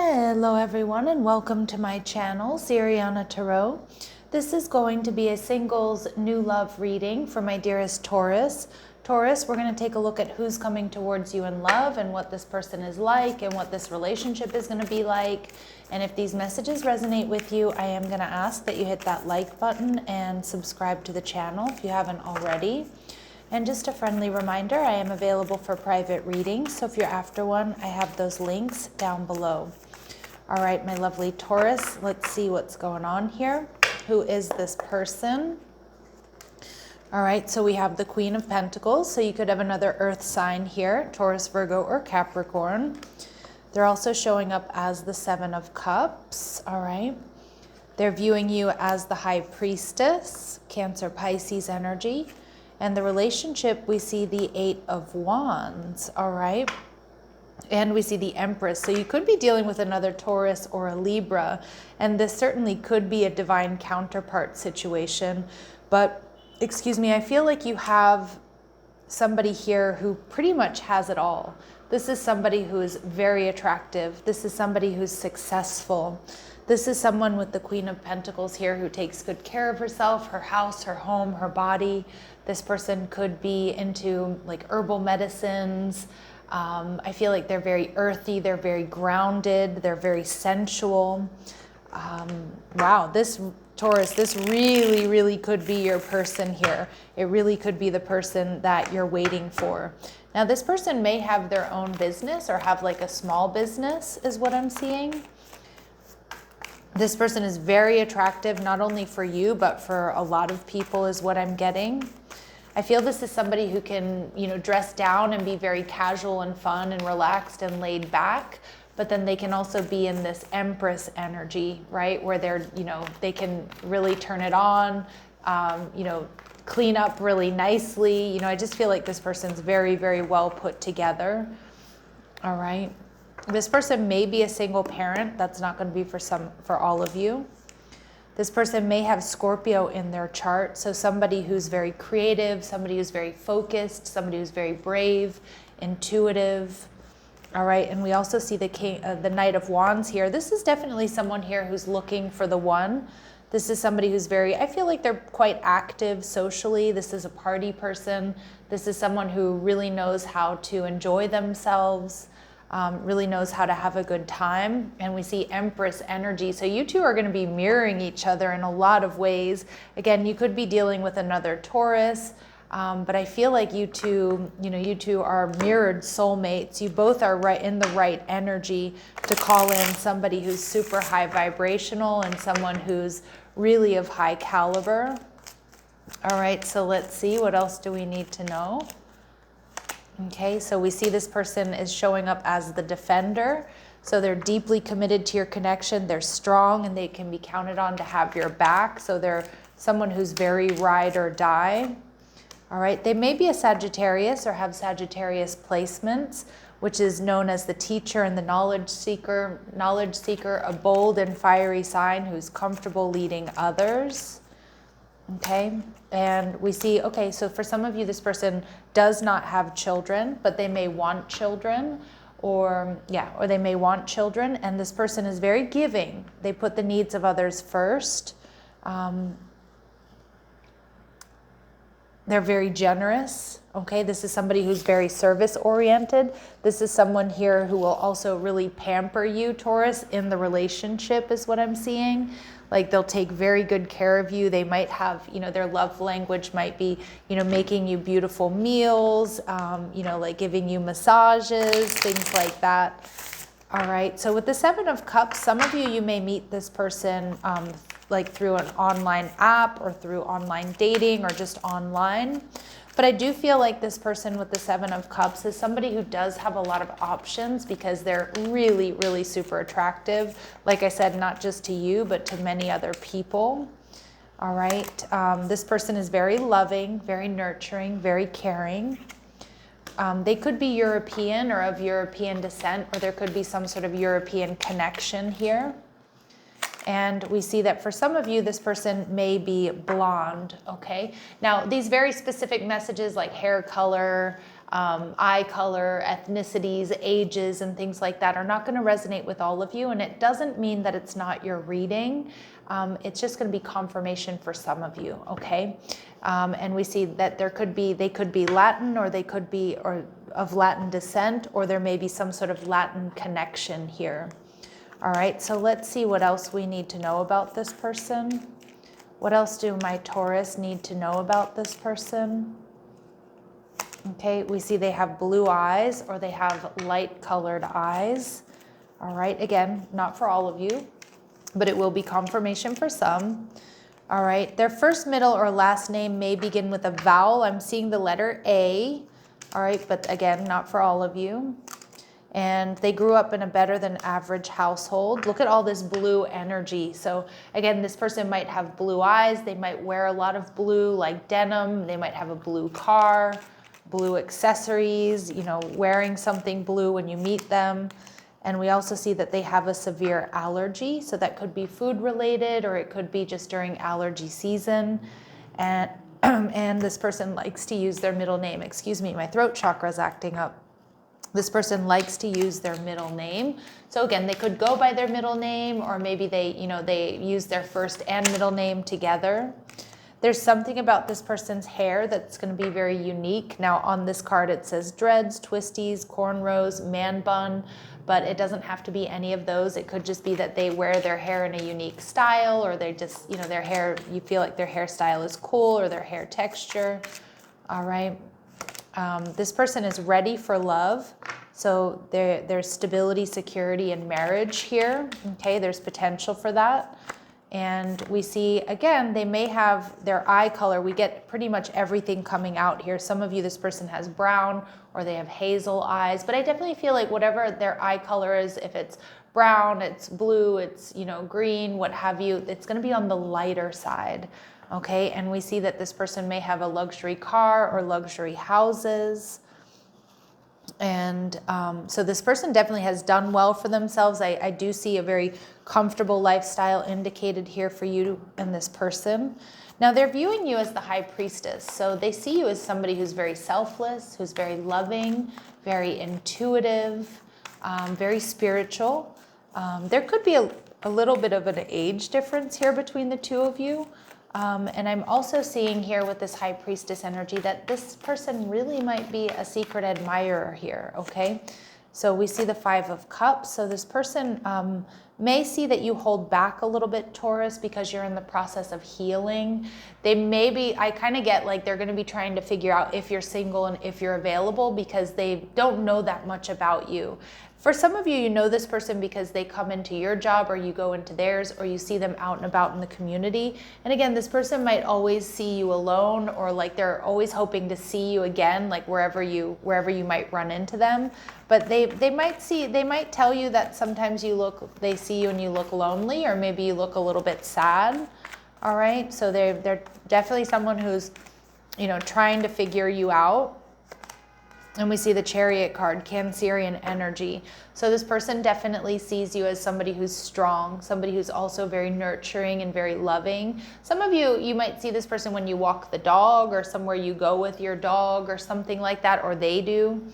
Hello everyone and welcome to my channel, Siriana Tarot. This is going to be a singles new love reading for my dearest Taurus. Taurus, we're going to take a look at who's coming towards you in love and what this person is like and what this relationship is going to be like. And if these messages resonate with you, I am going to ask that you hit that like button and subscribe to the channel if you haven't already. And just a friendly reminder, I am available for private readings, so if you're after one, I have those links down below. All right, my lovely Taurus, let's see what's going on here. Who is this person? All right, so we have the Queen of Pentacles, so you could have another earth sign here, Taurus, Virgo, or Capricorn. They're also showing up as the Seven of Cups, all right? They're viewing you as the High Priestess, Cancer, Pisces energy. And the relationship, we see the Eight of Wands, all right? And we see the Empress. So you could be dealing with another Taurus or a Libra, and this certainly could be a divine counterpart situation. But, excuse me, I feel like you have somebody here who pretty much has it all. This is somebody who is very attractive. This is somebody who's successful. This is someone with the Queen of Pentacles here who takes good care of herself, her house, her home, her body. This person could be into like herbal medicines. I feel like they're very earthy, they're very grounded, they're very sensual. Wow, this Taurus, this really, really could be your person here. It really could be the person that you're waiting for. Now, this person may have their own business or have like a small business is what I'm seeing. This person is very attractive, not only for you, but for a lot of people is what I'm getting. I feel this is somebody who can, dress down and be very casual and fun and relaxed and laid back, but then they can also be in this Empress energy, right? Where they're, they can really turn it on, clean up really nicely. I just feel like this person's very, very well put together. All right. This person may be a single parent. That's not going to be for all of you. This person may have Scorpio in their chart. So somebody who's very creative, somebody who's very focused, somebody who's very brave, intuitive. All right. And we also see the Knight of Wands here. This is definitely someone here who's looking for the one. This is somebody who's I feel like they're quite active socially. This is a party person. This is someone who really knows how to enjoy themselves. Really knows how to have a good time. And we see Empress energy. So you two are going to be mirroring each other in a lot of ways. Again, you could be dealing with another Taurus, but I feel like you two are mirrored soulmates. You both are right in the right energy to call in somebody who's super high vibrational and someone who's really of high caliber. All right, so let's see, what else do we need to know? Okay, so we see this person is showing up as the defender. So they're deeply committed to your connection. They're strong and they can be counted on to have your back. So they're someone who's very ride or die. All right, they may be a Sagittarius or have Sagittarius placements, which is known as the teacher and the knowledge seeker, a bold and fiery sign who's comfortable leading others. Okay, and we see, okay, so for some of you, this person does not have children, but they may want children, or they may want children, and this person is very giving. They put the needs of others first. They're very generous. Okay, this is somebody who's very service-oriented. This is someone here who will also really pamper you, Taurus, in the relationship is what I'm seeing. Like they'll take very good care of you. They might have, their love language might be, making you beautiful meals, like giving you massages, things like that. All right, so with the Seven of Cups, some of you may meet this person like through an online app or through online dating or just online. But I do feel like this person with the Seven of Cups is somebody who does have a lot of options because they're really, really super attractive. Like I said, not just to you, but to many other people. All right, this person is very loving, very nurturing, very caring. They could be European or of European descent, or there could be some sort of European connection here. And we see that for some of you, this person may be blonde, okay? Now, these very specific messages like hair color, eye color, ethnicities, ages, and things like that are not going to resonate with all of you. And it doesn't mean that it's not your reading. It's just going to be confirmation for some of you, okay? And we see that they could be Latin, or they could be of Latin descent, or there may be some sort of Latin connection here. All right, so let's see what else we need to know about this person. What else do my Taurus need to know about this person? Okay, we see they have blue eyes, or they have light colored eyes. All right, again, not for all of you, but it will be confirmation for some. All right, their first, middle, or last name may begin with a vowel. I'm seeing the letter A. All right, but again, not for all of you. And they grew up in a better than average household. Look at all this blue energy. So again, this person might have blue eyes. They might wear a lot of blue, like denim. They might have a blue car, blue accessories, you know, wearing something blue when you meet them. And we also see that they have a severe allergy. So that could be food related, or it could be just during allergy season. And, and this person likes to use their middle name. Excuse me, my throat chakra is acting up. This person likes to use their middle name. So again, they could go by their middle name, or maybe they use their first and middle name together. There's something about this person's hair that's going to be very unique. Now on this card, it says dreads, twisties, cornrows, man bun, but it doesn't have to be any of those. It could just be that they wear their hair in a unique style, or they just, their hair, you feel like their hairstyle is cool, or their hair texture. All right. This person is ready for love. So there's stability, security, and marriage here. Okay, there's potential for that. And we see, again, they may have their eye color. We get pretty much everything coming out here. Some of you, this person has brown, or they have hazel eyes. But I definitely feel like whatever their eye color is, if it's brown, it's blue, it's, green, what have you, it's going to be on the lighter side. Okay, and we see that this person may have a luxury car or luxury houses. And so this person definitely has done well for themselves. I do see a very comfortable lifestyle indicated here for you and this person. Now they're viewing you as the high priestess. So they see you as somebody who's very selfless, who's very loving, very intuitive, very spiritual. There could be a little bit of an age difference here between the two of you. And I'm also seeing here with this high priestess energy that this person really might be a secret admirer here, okay? So we see the 5 of Cups. So this person may see that you hold back a little bit, Taurus, because you're in the process of healing. They may be, I kind of get like they're going to be trying to figure out if you're single and if you're available, because they don't know that much about you. For some of you, you know this person because they come into your job, or you go into theirs, or you see them out and about in the community. And again, this person might always see you alone, or like they're always hoping to see you again, like wherever you might run into them. But they might tell you that sometimes they see you and you look lonely, or maybe you look a little bit sad. All right, so they're definitely someone who's, trying to figure you out. And we see the Chariot card, Cancerian energy. So this person definitely sees you as somebody who's strong, somebody who's also very nurturing and very loving. Some of you might see this person when you walk the dog, or somewhere you go with your dog, or something like that, or they do.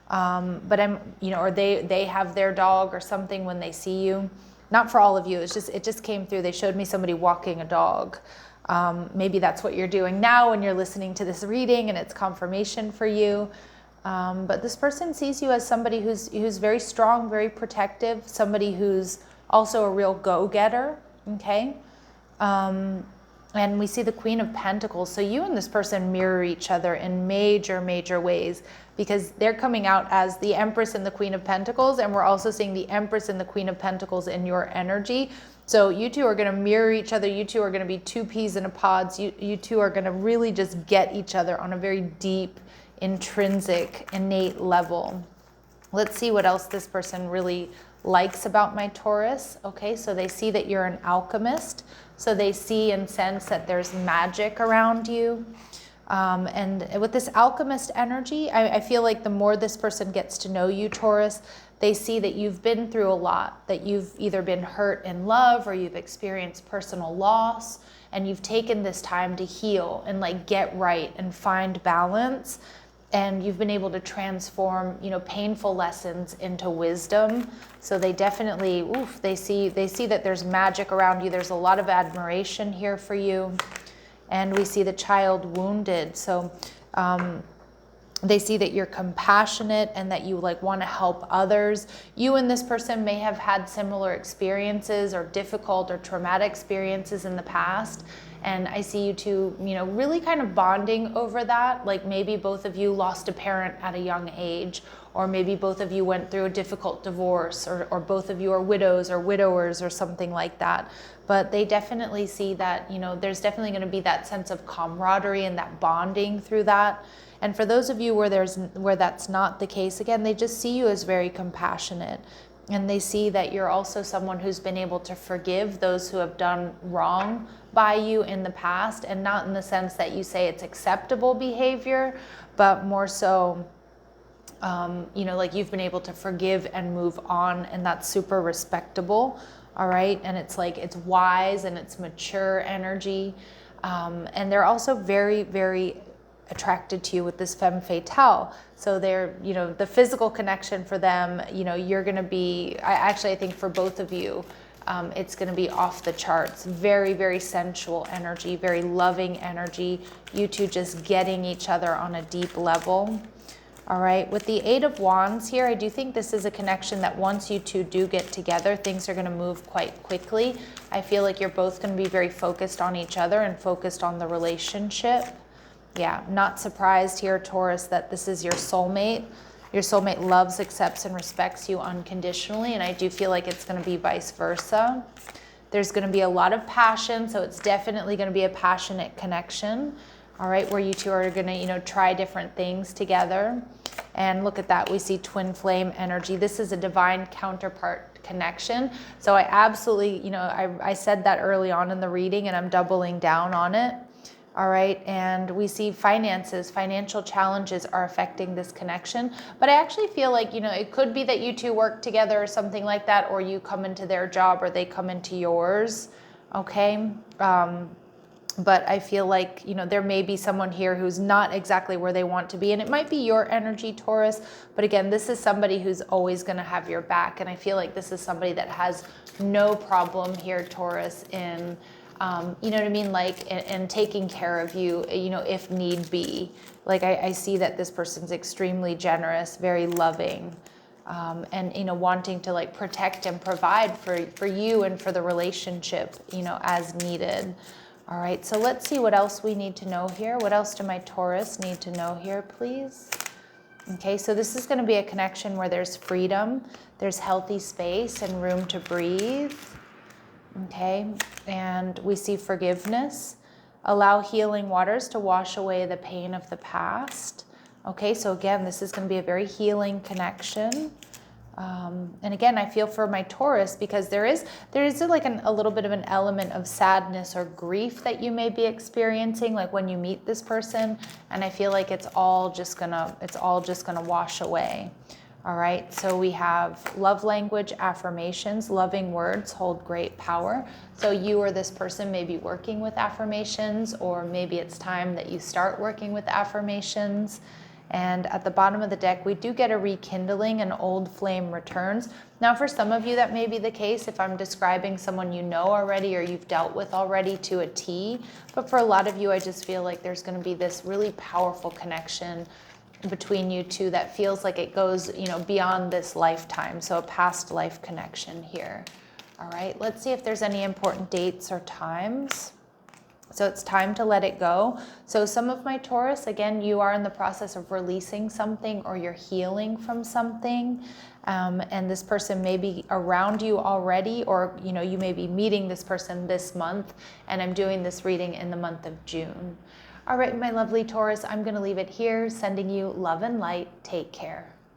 Or they have their dog or something when they see you. Not for all of you. It just came through. They showed me somebody walking a dog. Maybe that's what you're doing now when you're listening to this reading, and it's confirmation for you. But this person sees you as somebody who's very strong, very protective, somebody who's also a real go-getter, okay? And we see the Queen of Pentacles. So you and this person mirror each other in major, major ways, because they're coming out as the Empress and the Queen of Pentacles, and we're also seeing the Empress and the Queen of Pentacles in your energy. So you two are going to mirror each other. You two are going to be two peas in a pod. You two are going to really just get each other on a very deep, intrinsic, innate level. Let's see what else this person really likes about my Taurus. Okay, so they see that you're an alchemist. So they see and sense that there's magic around you. And with this alchemist energy, I feel like the more this person gets to know you, Taurus, they see that you've been through a lot, that you've either been hurt in love, or you've experienced personal loss, and you've taken this time to heal and like get right and find balance. and you've been able to transform, you know, painful lessons into wisdom. So they definitely, they see that there's magic around you. There's a lot of admiration here for you. And we see the child wounded. So they see that you're compassionate and that you like want to help others. You and this person may have had similar experiences or difficult or traumatic experiences in the past. And I see you two, you know, really kind of bonding over that. Like maybe both of you lost a parent at a young age, or maybe both of you went through a difficult divorce, or both of you are widows or widowers or something like that. But they definitely see that, you know, there's definitely going to be that sense of camaraderie and that bonding through that. And for those of you where that's not the case, again, they just see you as very compassionate. And they see that you're also someone who's been able to forgive those who have done wrong by you in the past, and not in the sense that you say it's acceptable behavior, but more so, you know, like you've been able to forgive and move on, and that's super respectable, all right? And it's like, it's wise and it's mature energy. And they're also very, very attracted to you with this femme fatale. So they're, you know, the physical connection for them, you know, you're going to be, I think for both of you, it's going to be off the charts. Very, very sensual energy, very loving energy. You two just getting each other on a deep level. All right, with the Eight of Wands here, I do think this is a connection that once you two do get together, things are going to move quite quickly. I feel like you're both going to be very focused on each other and focused on the relationship. Yeah, not surprised here, Taurus, that this is your soulmate. Your soulmate loves, accepts, and respects you unconditionally, and I do feel like it's going to be vice versa. There's going to be a lot of passion, so it's definitely going to be a passionate connection, all right, where you two are going to, you know, try different things together. And look at that, we see twin flame energy. This is a divine counterpart connection. So I absolutely, you know, I said that early on in the reading, and I'm doubling down on it. All right, and we see finances, financial challenges are affecting this connection. But I actually feel like, you know, it could be that you two work together or something like that, or you come into their job or they come into yours, okay? But I feel like, you know, there may be someone here who's not exactly where they want to be, and it might be your energy, Taurus. But again, this is somebody who's always going to have your back, and I feel like this is somebody that has no problem here, Taurus, in you know what I mean, like, and taking care of you, you know, if need be. Like I see that this person's extremely generous, very loving, and, you know, wanting to like protect and provide for you and for the relationship, you know, as needed. All right, so let's see what else we need to know here. What else do my Taurus need to know here, please? Okay, so this is going to be a connection where there's freedom, there's healthy space and room to breathe. Okay, and we see forgiveness. Allow healing waters to wash away the pain of the past. Okay, so again, this is going to be a very healing connection. And again, I feel for my Taurus, because there is like a little bit of an element of sadness or grief that you may be experiencing, like when you meet this person, and I feel like it's all just gonna wash away. All right, so we have love language affirmations. Loving words hold great power. So you or this person may be working with affirmations, or maybe it's time that you start working with affirmations. And at the bottom of the deck, we do get a rekindling, and old flame returns. Now, for some of you, that may be the case if I'm describing someone you know already or you've dealt with already to a T. But for a lot of you, I just feel like there's going to be this really powerful connection between you two that feels like it goes, you know, beyond this lifetime. So a past life connection here. All right, let's see if there's any important dates or times. So it's time to let it go. So some of my Taurus, again, you are in the process of releasing something, or you're healing from something. And this person may be around you already, or, you know, you may be meeting this person this month, and I'm doing this reading in the month of June. All right, my lovely Taurus, I'm going to leave it here, sending you love and light. Take care.